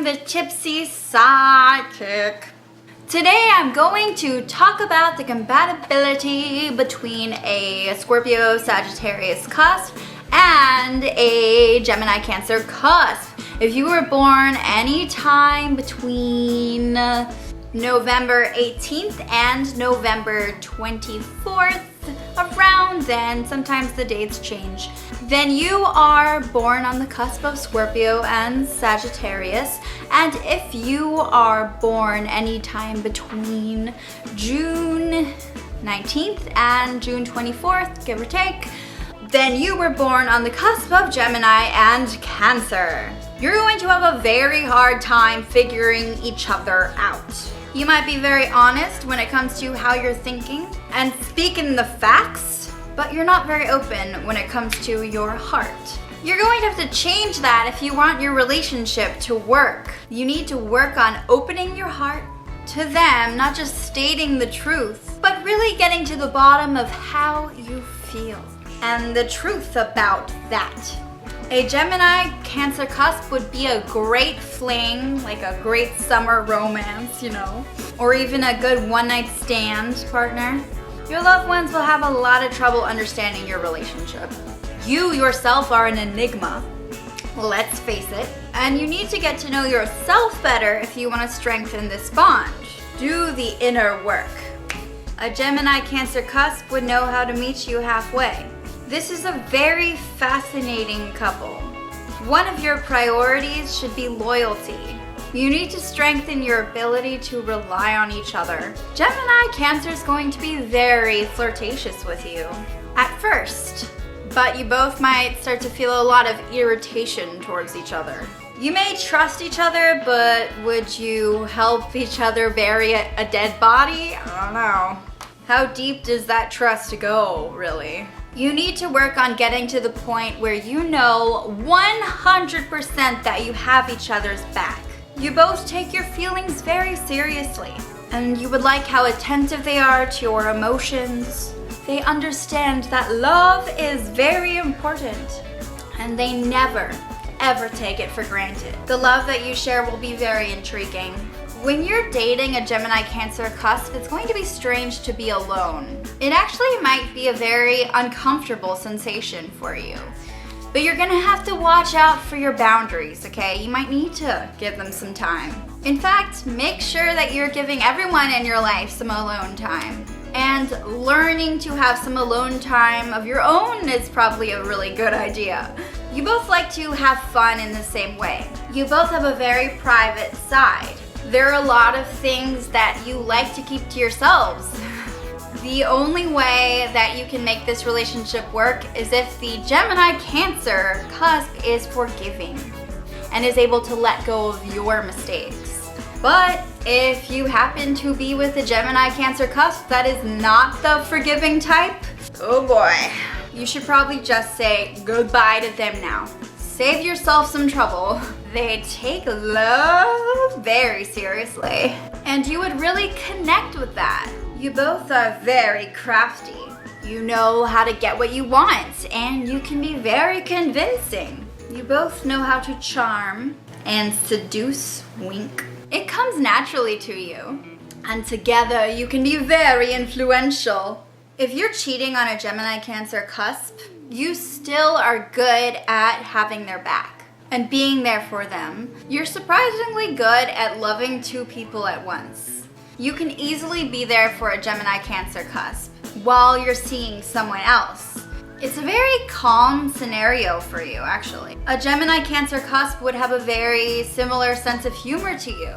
I'm the tipsy sidekick. Today I'm going to talk about the compatibility between a Scorpio Sagittarius Cusp and a Gemini Cancer Cusp. If you were born anytime between November 18th and November 24th, around then, sometimes the dates change, then you are born on the cusp of Scorpio and Sagittarius. And if you are born anytime between June 19th and June 24th, give or take, then you were born on the cusp of Gemini and Cancer. You're going to have a very hard time figuring each other out. You might be very honest when it comes to how you're thinking and speaking the facts, but you're not very open when it comes to your heart. You're going to have to change that if you want your relationship to work. You need to work on opening your heart to them, not just stating the truth, but really getting to the bottom of how you feel and the truth about that. A Gemini Cancer Cusp would be a great fling, like a great summer romance, or even a good one-night stand partner. Your loved ones will have a lot of trouble understanding your relationship. You yourself are an enigma, let's face it, and you need to get to know yourself better if you want to strengthen this bond. Do the inner work. A Gemini Cancer Cusp would know how to meet you halfway. This is a very fascinating couple. One of your priorities should be loyalty. You need to strengthen your ability to rely on each other. Gemini Cancer is going to be very flirtatious with you at first, but you both might start to feel a lot of irritation towards each other. You may trust each other, but would you help each other bury a dead body? I don't know. How deep does that trust go, really? You need to work on getting to the point where you know 100% that you have each other's back. You both take your feelings very seriously, and you would like how attentive they are to your emotions. They understand that love is very important, and they never, ever take it for granted. The love that you share will be very intriguing. When you're dating a Gemini Cancer Cusp, it's going to be strange to be alone. It actually might be a very uncomfortable sensation for you. But you're gonna have to watch out for your boundaries, okay? You might need to give them some time. In fact, make sure that you're giving everyone in your life some alone time. And learning to have some alone time of your own is probably a really good idea. You both like to have fun in the same way. You both have a very private side. There are a lot of things that you like to keep to yourselves. The only way that you can make this relationship work is if the Gemini Cancer Cusp is forgiving and is able to let go of your mistakes. But if you happen to be with a Gemini Cancer Cusp that is not the forgiving type, oh boy, you should probably just say goodbye to them now. Save yourself some trouble. They take love very seriously, and you would really connect with that. You both are very crafty. You know how to get what you want, and you can be very convincing. You both know how to charm and seduce, wink. It comes naturally to you, and together you can be very influential. If you're cheating on a Gemini Cancer Cusp, you still are good at having their back and being there for them. You're surprisingly good at loving two people at once. You can easily be there for a Gemini Cancer Cusp while you're seeing someone else. It's a very calm scenario for you, actually. A Gemini Cancer Cusp would have a very similar sense of humor to you,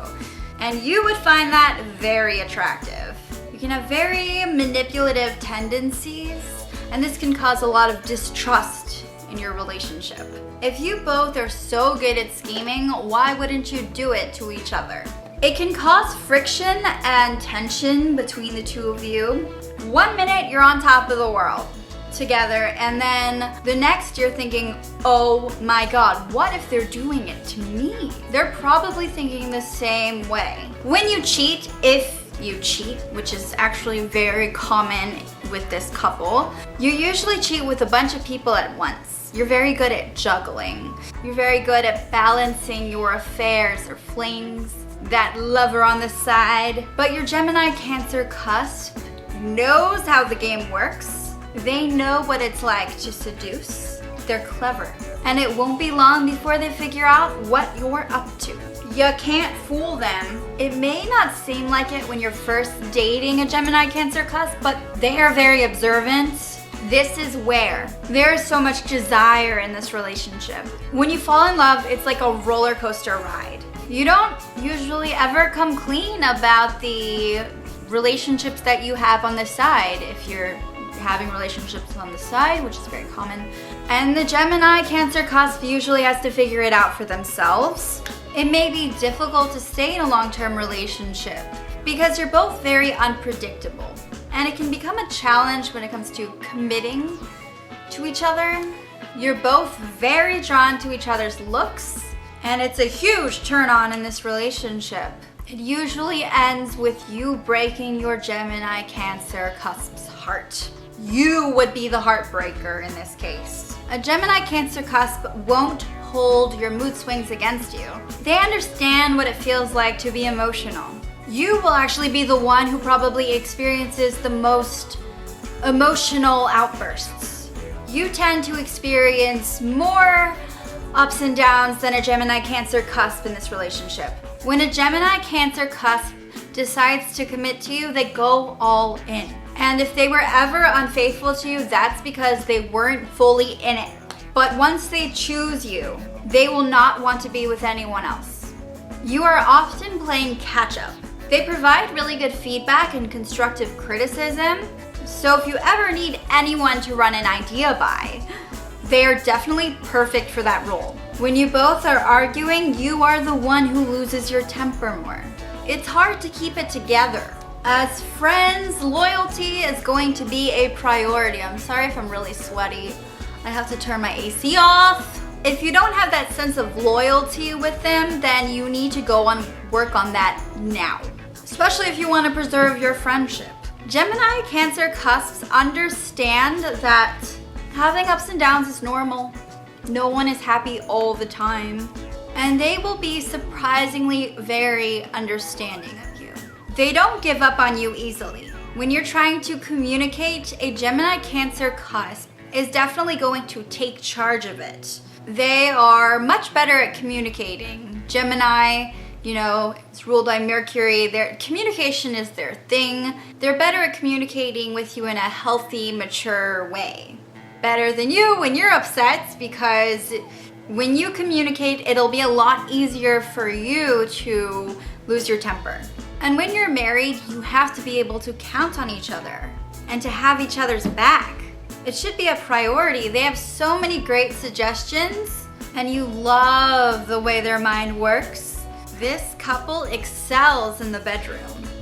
and you would find that very attractive. You can have very manipulative tendencies, and this can cause a lot of distrust in your relationship. If you both are so good at scheming, why wouldn't you do it to each other? It can cause friction and tension between the two of you. 1 minute you're on top of the world together, and then the next you're thinking, oh my god, what if they're doing it to me? They're probably thinking the same way. When you cheat, if you cheat, which is actually very common with this couple, you usually cheat with a bunch of people at once. You're very good at juggling. You're very good at balancing your affairs or flings, that lover on the side. But your Gemini Cancer cusp knows how the game works. They know what it's like to seduce. They're clever. And it won't be long before they figure out what you're up to. You can't fool them. It may not seem like it when you're first dating a Gemini Cancer cusp, but they are very observant. This is where there is so much desire in this relationship. When you fall in love, it's like a roller coaster ride. You don't usually ever come clean about the relationships that you have on the side if you're having relationships on the side, which is very common. And the Gemini Cancer cusp usually has to figure it out for themselves. It may be difficult to stay in a long-term relationship because you're both very unpredictable. And it can become a challenge when it comes to committing to each other. You're both very drawn to each other's looks, and it's a huge turn on in this relationship. It usually ends with you breaking your Gemini Cancer cusp's heart. You would be the heartbreaker in this case. A Gemini Cancer cusp won't hold your mood swings against you. They understand what it feels like to be emotional. You will actually be the one who probably experiences the most emotional outbursts. You tend to experience more ups and downs than a Gemini Cancer cusp in this relationship. When a Gemini Cancer cusp decides to commit to you, they go all in. And if they were ever unfaithful to you, that's because they weren't fully in it. But once they choose you, they will not want to be with anyone else. You are often playing catch up. They provide really good feedback and constructive criticism. So if you ever need anyone to run an idea by, they are definitely perfect for that role. When you both are arguing, you are the one who loses your temper more. It's hard to keep it together. As friends, loyalty is going to be a priority. I'm sorry if I'm really sweaty. I have to turn my AC off. If you don't have that sense of loyalty with them, then you need to go on work on that now, especially if you want to preserve your friendship. Gemini Cancer cusps understand that having ups and downs is normal. No one is happy all the time, and they will be surprisingly very understanding of you. They don't give up on you easily. When you're trying to communicate, a Gemini Cancer cusp is definitely going to take charge of it. They are much better at communicating. Gemini, it's ruled by Mercury. Their communication is their thing. They're better at communicating with you in a healthy, mature way. Better than you when you're upset, because when you communicate, it'll be a lot easier for you to lose your temper. And when you're married, you have to be able to count on each other and to have each other's back. It should be a priority. They have so many great suggestions, and you love the way their mind works. This couple excels in the bedroom.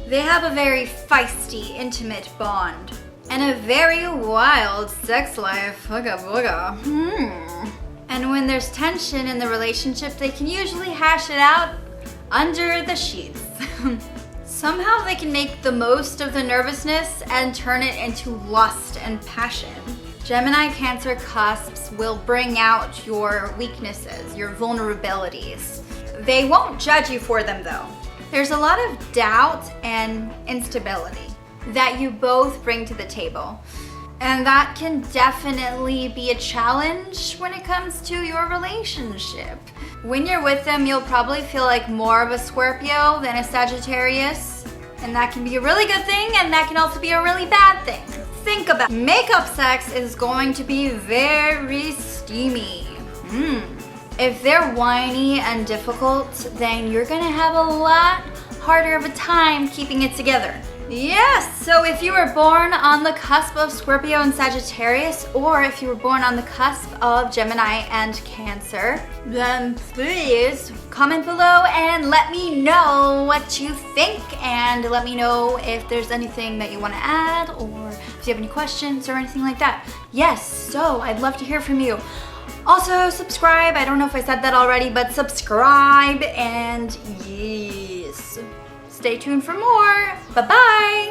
They have a very feisty, intimate bond and a very wild sex life. Booga booga. And when there's tension in the relationship, they can usually hash it out under the sheets. Somehow they can make the most of the nervousness and turn it into lust and passion. Gemini Cancer cusps will bring out your weaknesses, your vulnerabilities. They won't judge you for them though. There's a lot of doubt and instability that you both bring to the table. And that can definitely be a challenge when it comes to your relationship. When you're with them, you'll probably feel like more of a Scorpio than a Sagittarius. And that can be a really good thing, and that can also be a really bad thing. Think about it. Makeup sex is going to be very steamy. If they're whiny and difficult, then you're gonna have a lot harder of a time keeping it together. Yes, so if you were born on the cusp of Scorpio and Sagittarius, or if you were born on the cusp of Gemini and Cancer, then please comment below and let me know what you think, and let me know if there's anything that you want to add, or if you have any questions or anything like that. Yes, so I'd love to hear from you. Also, subscribe. I don't know if I said that already, but subscribe, and yes. Stay tuned for more. Bye-bye.